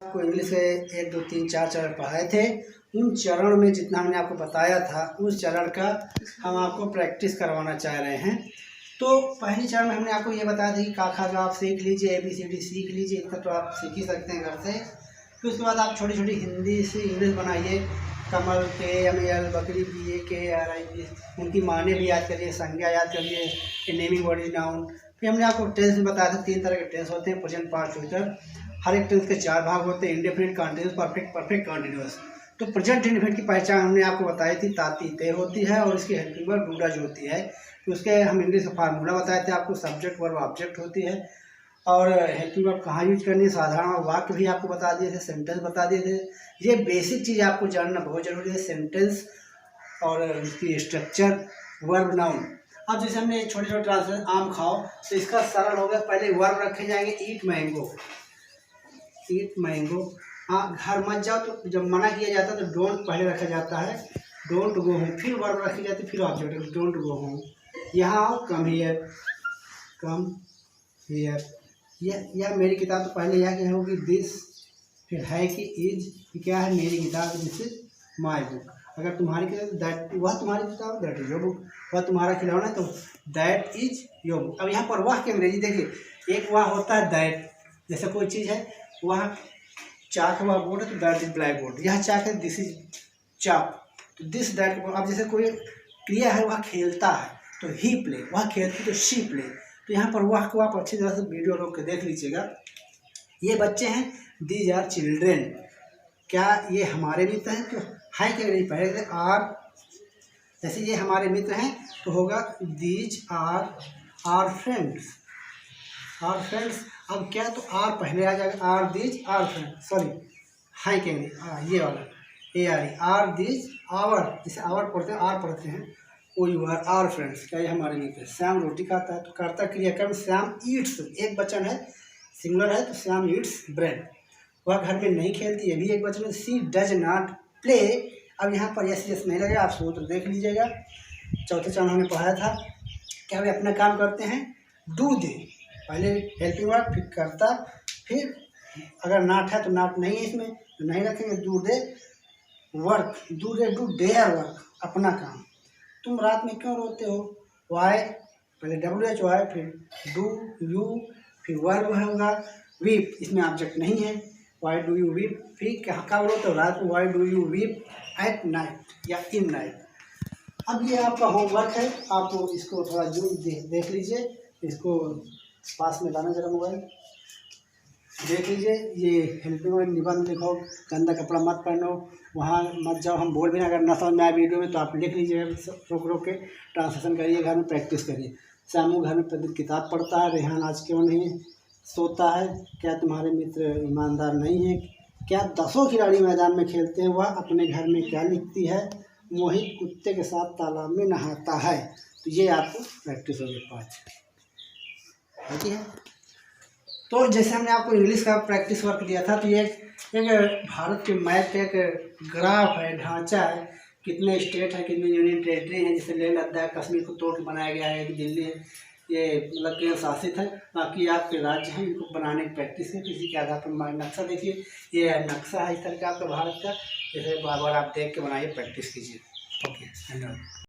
आपको इंग्लिश के 1 2 3 4 चरण पढ़ाए थे। उन चरण में जितना हमने आपको बताया था उस चरण का हम आपको प्रैक्टिस करवाना चाह रहे हैं। तो पहली चरण में हमने आपको ये बताया था कि का खा का आप सीख लीजिए, ABCD सीख लीजिए, इतना तो आप सीख ही सकते हैं घर से। फिर उसके बाद आप छोटी छोटी हिंदी से इंग्लिश बनाइए। कमल, KML, बकरी, BAKRI, उनकी माने भी याद करिए, संज्ञा याद करिए, नेमिंग बॉडी नाउन। फिर हमने आपको टेंस में बताया था 3 तरह के टेंस होते हैं, प्रेजेंट, पास्ट, फ्यूचर। हर एक टेंस के 4 भाग होते हैं, indefinite, continuous, perfect, perfect continuous. तो प्रेजेंट इंडेफिनिट की पहचान हमने आपको बताई थी, ताती ते होती है और इसकी हेल्पिंग वर्ब डू डज होती है। तो उसके हम इंग्लिश का फार्मूला बताए थे आपको, सब्जेक्ट वर्ब ऑब्जेक्ट होती है। और हेल्पिंग वर्ब कहाँ यूज करनी है, साधारण वाक्य भी आपको बता दिए थे, सेंटेंस बता दिए थे। ये बेसिक चीज़ आपको जानना बहुत जरूरी है, सेंटेंस और उसकी स्ट्रक्चर, वर्ब, नाउन। अब जैसे हमने छोटे छोटे ट्रांसलेशन, आम खाओ, तो इसका सरल हो गया, पहले वर्ब रखे जाएंगे, ईट मैंगो, ईट मैंगो। घर मत जाओ, तो जब मना किया जाता है तो डोंट पहले रखा जाता है, डोंट गो होम, फिर वर्ब रखी जाती है, फिर ऑब्जेक्ट, डोंट गो होम। यहाँ आओ, कम हियर, कम हियर। यह मेरी किताब, तो पहले यह क्या होगी, दिस, फिर है कि इज, क्या है, मेरी किताब, दिस इज माई बुक। अगर तुम्हारी किताब, दैट, वह तुम्हारी किताब, दैट इज योर बुक। वह तुम्हारा खिलौना है, तो दैट इज योर बुक। अब यहाँ पर वह की अंग्रेजी देखिए, एक वह होता है दैट, जैसे कोई चीज़ है, वह चाक वह बोर्ड है, तो दैट इज ब्लैक बोर्ड। यह चाक है, दिस इज चाक, तो दिस दैट। अब जैसे कोई क्रिया है, वह खेलता है, तो ही प्ले, वह खेलती, तो शी प्ले। तो यहाँ पर वह को आप अच्छी तरह से वीडियो रोक के देख लीजिएगा। ये बच्चे हैं, दीज आर चिल्ड्रेन, क्या ये हमारे मित्र हैं, तो है कि नहीं, पहले आर, जैसे ये हमारे मित्र हैं तो होगा these are friends, are friends. अब क्या, तो आर पहले आ जाएगा, are these are friends, sorry, है कि नहीं, ये वाला ARE, आर दीज आवर, जैसे आवर पढ़ते हैं, आर पढ़ते हैं, ओ यू आर फ्रेंड्स, क्या ये हमारे मित्र। श्याम रोटी खाता है, तो कर्ता क्रियाक्रम श्याम ईट्स, एक वचन है, सिंगुलर है, तो श्याम ईट्स ब्रेड। वह घर में नहीं खेलती, ये भी एक वचन है, सी डज नॉट प्ले। अब यहाँ पर यस नहीं लगेगा, आप सूत्र देख लीजिएगा। चौथे चरण हमने पढ़ाया था, क्या वे अपना काम करते हैं, डू दे, पहले हेल्पिंग वर्ब, फिर करता, फिर अगर नॉट है तो नॉट नहीं है इसमें, तो नहीं रखेंगे, do they work, do their work, अपना काम। तुम रात में क्यों रोते हो, वाई, पहले WHY, फिर डू यू, फिर वर्ब होगा वीप, इसमें ऑब्जेक्ट नहीं है, वाई डू यू वीप, फिर कब रोते हो, रात में, why do you weep at night या इन नाइट। अब ये आपका होमवर्क है, आप इसको थोड़ा जूम देख लीजिए, इसको पास में लाना जरा मोबाइल, देख लीजिए। ये हेल्पिंग वर्ब निबंध लिखो, गंदा कपड़ा मत पहनो, वहाँ मत जाओ, हम बोल भी ना, अगर न समझ में आए वीडियो में तो आप लिख लीजिए, रोक रोक के ट्रांसलेशन करिए, घर में प्रैक्टिस करिए। श्यामू घर में प्रतिदिन किताब पढ़ता है, रेहान आज क्यों नहीं सोता है, क्या तुम्हारे मित्र ईमानदार नहीं है, क्या 10 खिलाड़ी मैदान में खेलते हैं, वह अपने घर में क्या लिखती है, मोहित कुत्ते के साथ तालाब में नहाता है। तो ये आपको प्रैक्टिस हो गई 5, ठीक है। तो जैसे हमने आपको इंग्लिश का प्रैक्टिस वर्क दिया था, तो ये एक भारत के मैप का एक ग्राफ है, ढांचा है, कितने स्टेट है, कितने यूनियन टेरिटरी हैं, जैसे लेह लद्दाख कश्मीर को तोड़ के बनाया गया है, दिल्ली ये मतलब केंद्र शासित है, बाकी आपके राज्य हैं, इनको बनाने की प्रैक्टिस है, किसी के आधार पर नक्शा देखिए, ये नक्शा है इस तरह का आपका भारत का, जैसे बार बार आप देख के बनाइए, प्रैक्टिस कीजिए। ओके, धन्यवाद।